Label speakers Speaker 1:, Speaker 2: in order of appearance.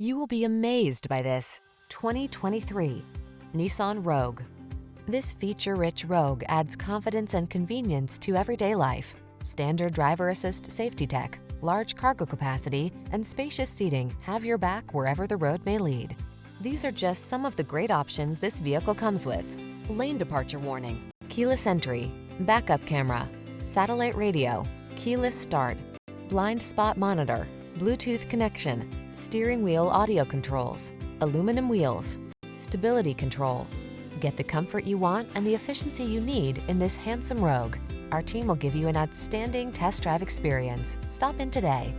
Speaker 1: You will be amazed by this 2023 Nissan Rogue. This feature-rich Rogue adds confidence and convenience to everyday life. Standard driver assist safety tech, large cargo capacity, and spacious seating have your back wherever the road may lead. These are just some of the great options this vehicle comes with: lane departure warning, keyless entry, backup camera, satellite radio, keyless start, blind spot monitor, Bluetooth connection, steering wheel audio controls, aluminum wheels, stability control. Get the comfort you want and the efficiency you need in this handsome Rogue. Our team will give you an outstanding test drive experience. Stop in today.